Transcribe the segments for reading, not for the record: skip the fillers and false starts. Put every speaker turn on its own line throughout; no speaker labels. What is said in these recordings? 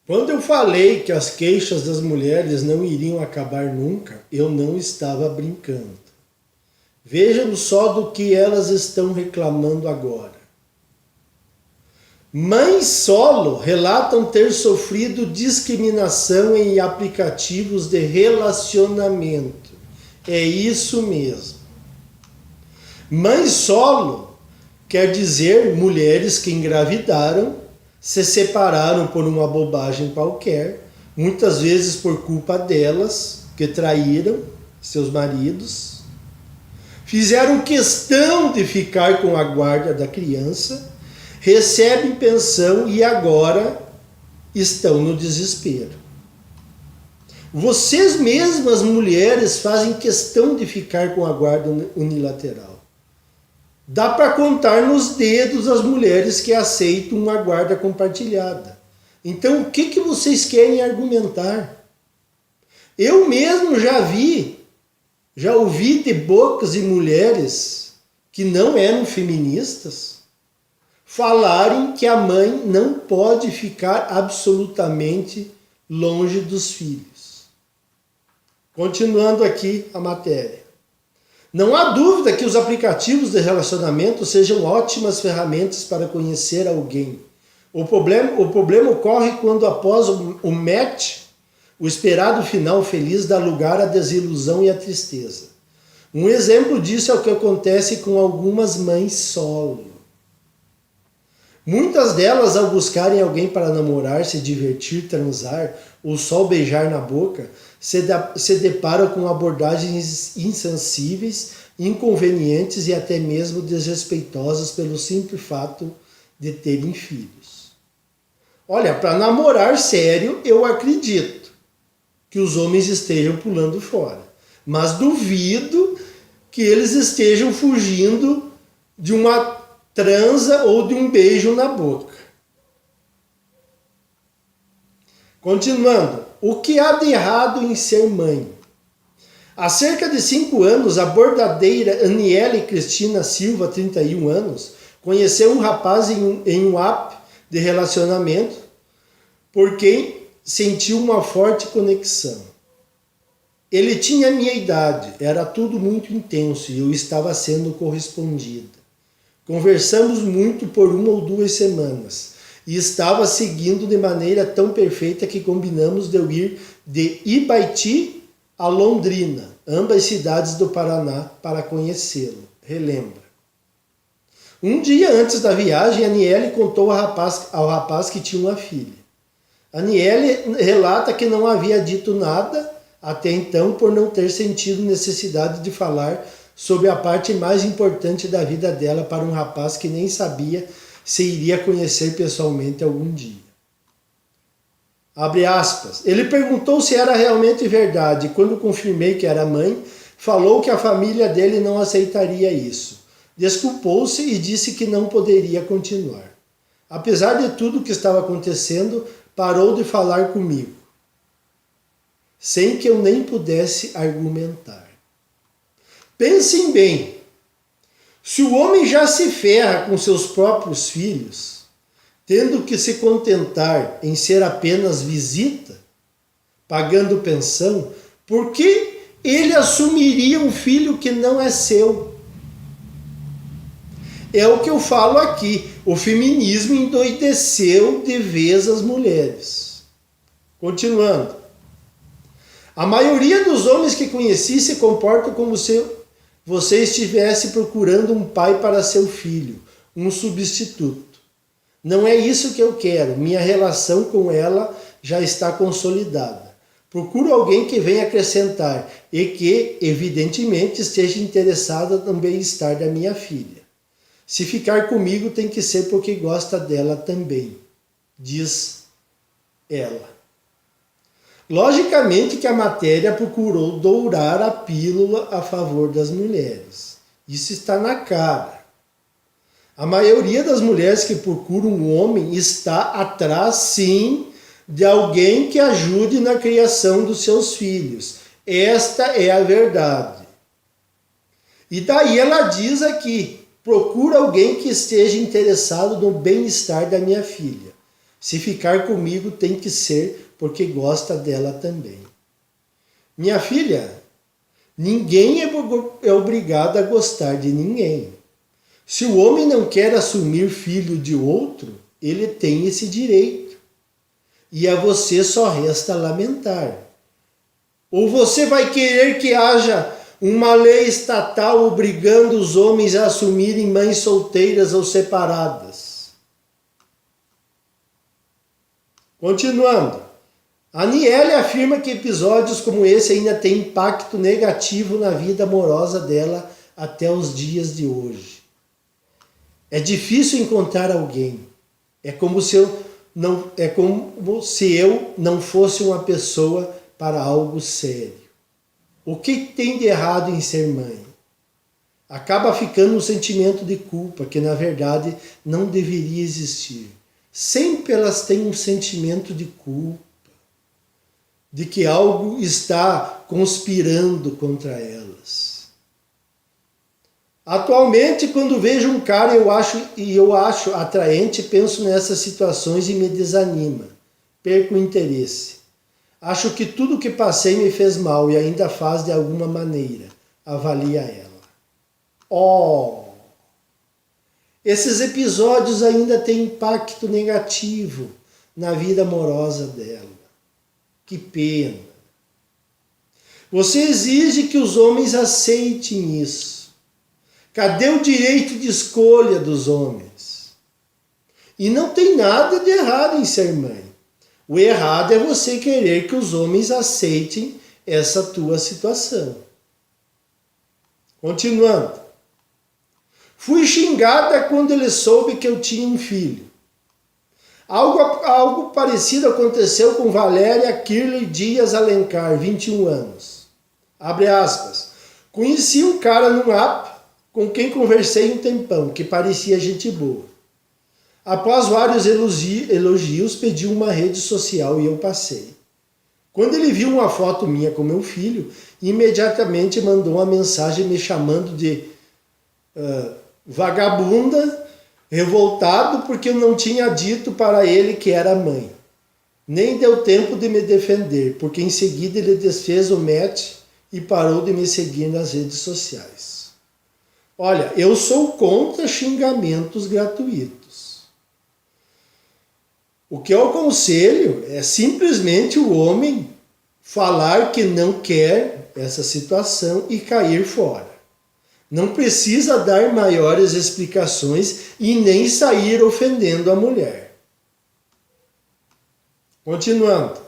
Quando eu falei que as queixas das mulheres não iriam acabar nunca, eu não estava brincando. Vejam só do que elas estão reclamando agora. Mães solo relatam ter sofrido discriminação em aplicativos de relacionamento. É isso mesmo. Mãe solo quer dizer mulheres que engravidaram, se separaram por uma bobagem qualquer, muitas vezes por culpa delas, que traíram seus maridos, fizeram questão de ficar com a guarda da criança, recebem pensão e agora estão no desespero. Vocês mesmas, mulheres, fazem questão de ficar com a guarda unilateral. Dá para contar nos dedos as mulheres que aceitam uma guarda compartilhada. Então, o que vocês querem argumentar? Eu mesmo já ouvi de bocas de mulheres que não eram feministas falarem que a mãe não pode ficar absolutamente longe dos filhos. Continuando aqui a matéria. Não há dúvida que os aplicativos de relacionamento sejam ótimas ferramentas para conhecer alguém. O problema ocorre quando após o match, o esperado final feliz dá lugar à desilusão e à tristeza. Um exemplo disso é o que acontece com algumas mães solo. Muitas delas, ao buscarem alguém para namorar, se divertir, transar ou só beijar na boca, se deparam com abordagens insensíveis, inconvenientes e até mesmo desrespeitosas pelo simples fato de terem filhos. Olha, para namorar sério, eu acredito que os homens estejam pulando fora, mas duvido que eles estejam fugindo de uma transa ou de um beijo na boca. Continuando, o que há de errado em ser mãe? Há cerca de 5 anos, a bordadeira Aniele Cristina Silva, 31 anos, conheceu um rapaz em um app de relacionamento por quem sentiu uma forte conexão. Ele tinha a minha idade, era tudo muito intenso e eu estava sendo correspondida. Conversamos muito por 1 ou 2 semanas e estava seguindo de maneira tão perfeita que combinamos de eu ir de Ibaiti a Londrina, ambas cidades do Paraná, para conhecê-lo. Relembra. Um dia antes da viagem, Aniele contou ao rapaz que tinha uma filha. Aniele relata que não havia dito nada até então por não ter sentido necessidade de falar sobre a parte mais importante da vida dela para um rapaz que nem sabia se iria conhecer pessoalmente algum dia. Abre aspas. Ele perguntou se era realmente verdade e quando confirmei que era mãe, falou que a família dele não aceitaria isso. Desculpou-se e disse que não poderia continuar. Apesar de tudo o que estava acontecendo, parou de falar comigo, sem que eu nem pudesse argumentar. Pensem bem, se o homem já se ferra com seus próprios filhos, tendo que se contentar em ser apenas visita, pagando pensão, por que ele assumiria um filho que não é seu? É o que eu falo aqui, o feminismo endoideceu de vez as mulheres. Continuando. A maioria dos homens que conheci se comportam como se você estivesse procurando um pai para seu filho, um substituto. Não é isso que eu quero, minha relação com ela já está consolidada. Procuro alguém que venha acrescentar e que, evidentemente, esteja interessada no bem-estar da minha filha. Se ficar comigo tem que ser porque gosta dela também, diz ela. Logicamente que a matéria procurou dourar a pílula a favor das mulheres. Isso está na cara. A maioria das mulheres que procuram um homem está atrás, sim, de alguém que ajude na criação dos seus filhos. Esta é a verdade. E daí ela diz aqui, procura alguém que esteja interessado no bem-estar da minha filha. Se ficar comigo tem que ser porque gosta dela também. Minha filha, ninguém é obrigado a gostar de ninguém. Se o homem não quer assumir filho de outro, ele tem esse direito. E a você só resta lamentar. Ou você vai querer que haja uma lei estatal obrigando os homens a assumirem mães solteiras ou separadas? Continuando. A Aniele afirma que episódios como esse ainda têm impacto negativo na vida amorosa dela até os dias de hoje. É difícil encontrar alguém. É como se eu não fosse uma pessoa para algo sério. O que tem de errado em ser mãe? Acaba ficando um sentimento de culpa que na verdade não deveria existir. Sempre elas têm um sentimento de culpa, de que algo está conspirando contra elas. Atualmente, quando vejo um cara eu acho atraente, penso nessas situações e me desanima. Perco o interesse. Acho que tudo que passei me fez mal e ainda faz de alguma maneira. Avalia ela. Esses episódios ainda têm impacto negativo na vida amorosa dela. Que pena. Você exige que os homens aceitem isso. Cadê o direito de escolha dos homens? E não tem nada de errado em ser mãe. O errado é você querer que os homens aceitem essa tua situação. Continuando. Fui xingada quando ele soube que eu tinha um filho. Algo parecido aconteceu com Valéria Kirley Dias Alencar, 21 anos. Abre aspas. Conheci um cara num app com quem conversei um tempão, que parecia gente boa. Após vários elogios, pedi uma rede social e eu passei. Quando ele viu uma foto minha com meu filho, imediatamente mandou uma mensagem me chamando de vagabunda, revoltado porque eu não tinha dito para ele que era mãe. Nem deu tempo de me defender, porque em seguida ele desfez o match e parou de me seguir nas redes sociais. Olha, eu sou contra xingamentos gratuitos. O que eu aconselho é simplesmente o homem falar que não quer essa situação e cair fora. Não precisa dar maiores explicações e nem sair ofendendo a mulher. Continuando.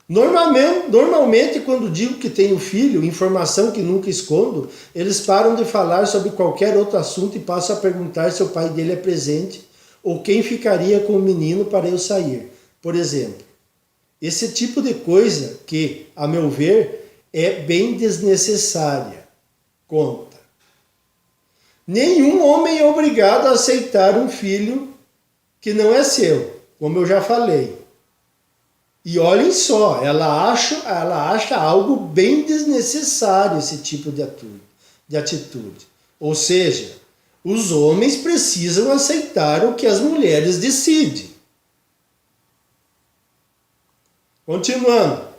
Normalmente, quando digo que tenho filho, informação que nunca escondo, eles param de falar sobre qualquer outro assunto e passam a perguntar se o pai dele é presente ou quem ficaria com o menino para eu sair. Por exemplo, esse tipo de coisa que, a meu ver, é bem desnecessária. Conta. Nenhum homem é obrigado a aceitar um filho que não é seu, como eu já falei. E olhem só, ela acha algo bem desnecessário esse tipo de atitude. Ou seja, os homens precisam aceitar o que as mulheres decidem. Continuando.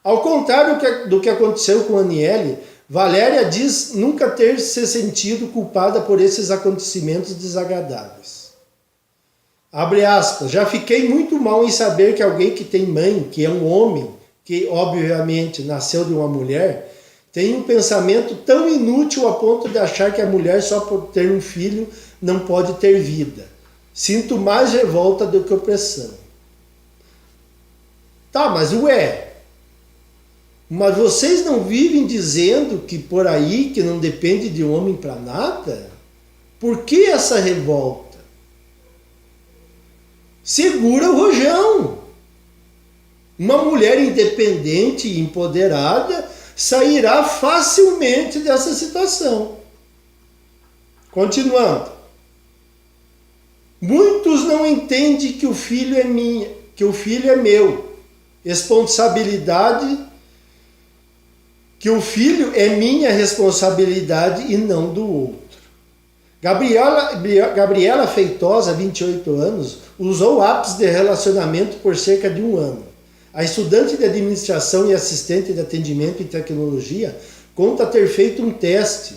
Ao contrário do que aconteceu com a Aniele, Valéria diz nunca ter se sentido culpada por esses acontecimentos desagradáveis. Abre aspas, já fiquei muito mal em saber que alguém que tem mãe, que é um homem, que obviamente nasceu de uma mulher, tem um pensamento tão inútil a ponto de achar que a mulher só por ter um filho não pode ter vida. Sinto mais revolta do que opressão. Tá, mas mas vocês não vivem dizendo que por aí, que não depende de homem para nada? Por que essa revolta? Segura o rojão. Uma mulher independente e empoderada sairá facilmente dessa situação. Continuando. Muitos não entendem que o filho é minha, que o filho é meu. Que o filho é minha responsabilidade e não do outro. Gabriela Feitosa, 28 anos, usou apps de relacionamento por cerca de 1 ano. A estudante de administração e assistente de atendimento em tecnologia conta ter feito um teste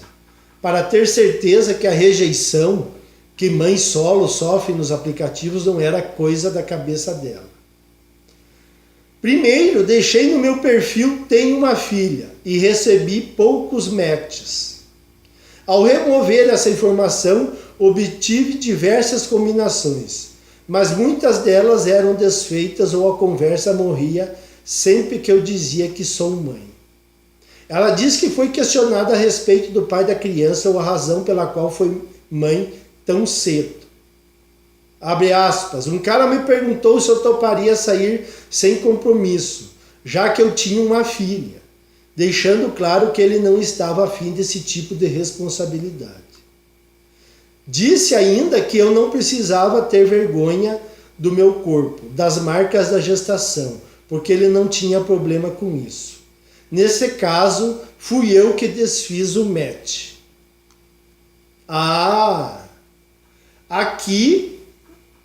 para ter certeza que a rejeição que mãe solo sofre nos aplicativos não era coisa da cabeça dela. Primeiro, deixei no meu perfil "tenho uma filha" e recebi poucos matches. Ao remover essa informação, obtive diversas combinações, mas muitas delas eram desfeitas ou a conversa morria sempre que eu dizia que sou mãe. Ela diz que foi questionada a respeito do pai da criança ou a razão pela qual foi mãe tão cedo. Abre aspas, um cara me perguntou se eu toparia sair sem compromisso, já que eu tinha uma filha, deixando claro que ele não estava afim desse tipo de responsabilidade. Disse ainda que eu não precisava ter vergonha do meu corpo, das marcas da gestação, porque ele não tinha problema com isso. Nesse caso, fui eu que desfiz o match. Aqui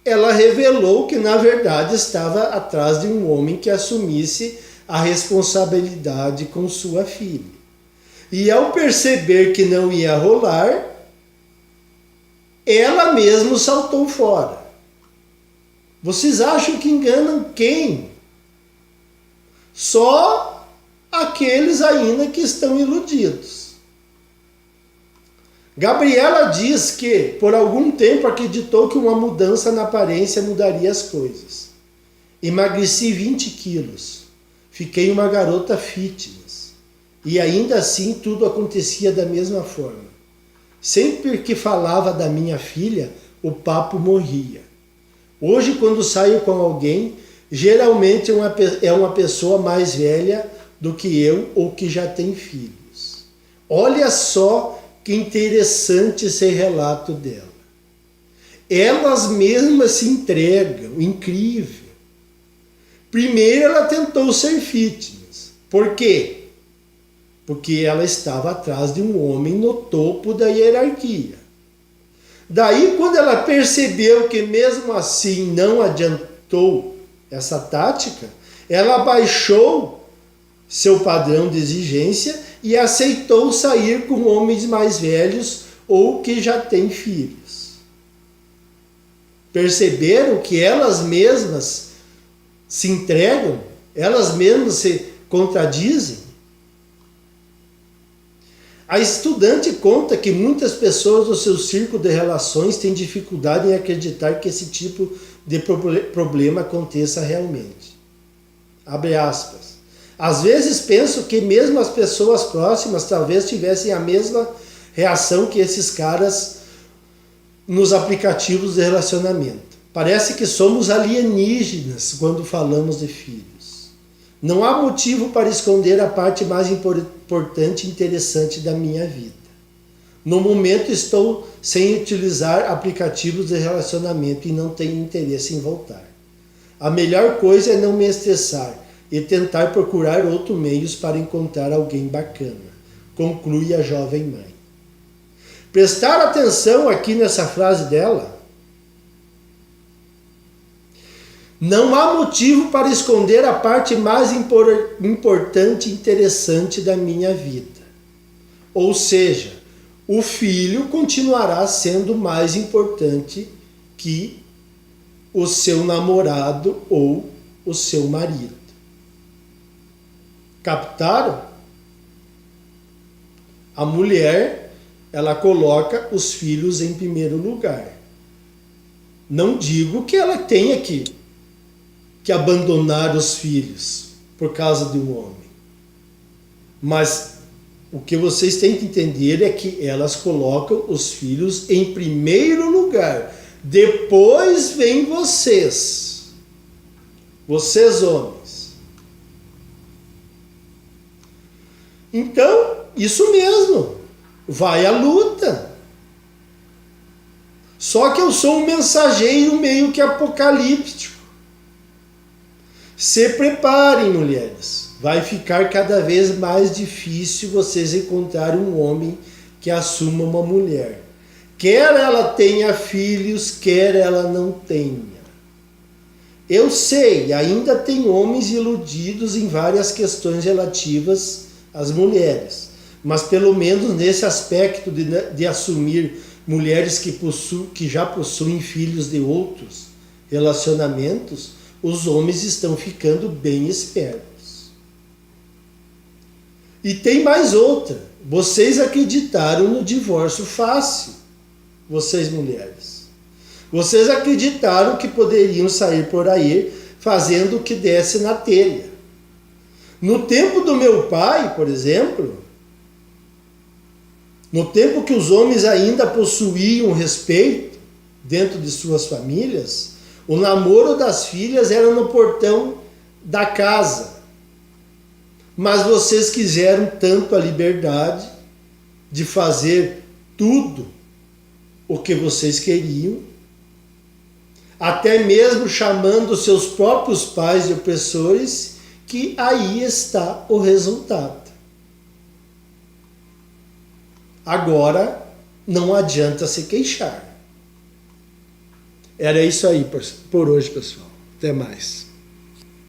ela revelou que na verdade estava atrás de um homem que assumisse a responsabilidade com sua filha. E ao perceber que não ia rolar, ela mesma saltou fora. Vocês acham que enganam quem? Só aqueles ainda que estão iludidos. Gabriela diz que, por algum tempo, acreditou que uma mudança na aparência mudaria as coisas. Emagreci 20 quilos. Fiquei uma garota fitness. E ainda assim tudo acontecia da mesma forma. Sempre que falava da minha filha, o papo morria. Hoje, quando saio com alguém, geralmente é uma pessoa mais velha do que eu ou que já tem filhos. Olha só que interessante esse relato dela. Elas mesmas se entregam, incrível. Primeiro ela tentou ser fitness. Por quê? Porque ela estava atrás de um homem no topo da hierarquia. Daí, quando ela percebeu que mesmo assim não adiantou essa tática, ela baixou seu padrão de exigência e aceitou sair com homens mais velhos ou que já têm filhos. Perceberam que elas mesmas se entregam? Elas mesmas se contradizem? A estudante conta que muitas pessoas do seu círculo de relações têm dificuldade em acreditar que esse tipo de problema aconteça realmente. Abre aspas. Às vezes penso que mesmo as pessoas próximas talvez tivessem a mesma reação que esses caras nos aplicativos de relacionamento. Parece que somos alienígenas quando falamos de filhos. Não há motivo para esconder a parte mais importante e interessante da minha vida. No momento estou sem utilizar aplicativos de relacionamento e não tenho interesse em voltar. A melhor coisa é não me estressar e tentar procurar outros meios para encontrar alguém bacana, conclui a jovem mãe. Prestar atenção aqui nessa frase dela. Não há motivo para esconder a parte mais importante e interessante da minha vida. Ou seja, o filho continuará sendo mais importante que o seu namorado ou o seu marido. Captaram? A mulher, ela coloca os filhos em primeiro lugar. Não digo que ela tenha que abandonar os filhos por causa de um homem. Mas o que vocês têm que entender é que elas colocam os filhos em primeiro lugar. Depois vem vocês. Vocês homens. Então, isso mesmo. Vai à luta. Só que eu sou um mensageiro meio que apocalíptico. Se preparem, mulheres. Vai ficar cada vez mais difícil vocês encontrarem um homem que assuma uma mulher, Quer ela tenha filhos, quer ela não tenha. Eu sei, ainda tem homens iludidos em várias questões relativas às mulheres, mas pelo menos nesse aspecto de assumir mulheres que já possuem filhos de outros relacionamentos, os homens estão ficando bem espertos. E tem mais outra. Vocês acreditaram no divórcio fácil, vocês mulheres. Vocês acreditaram que poderiam sair por aí fazendo o que desse na telha. No tempo do meu pai, por exemplo, no tempo que os homens ainda possuíam respeito dentro de suas famílias, o namoro das filhas era no portão da casa. Mas vocês quiseram tanto a liberdade de fazer tudo o que vocês queriam, até mesmo chamando seus próprios pais de opressores, que aí está o resultado. Agora não adianta se queixar. Era isso aí por hoje, pessoal. Até mais.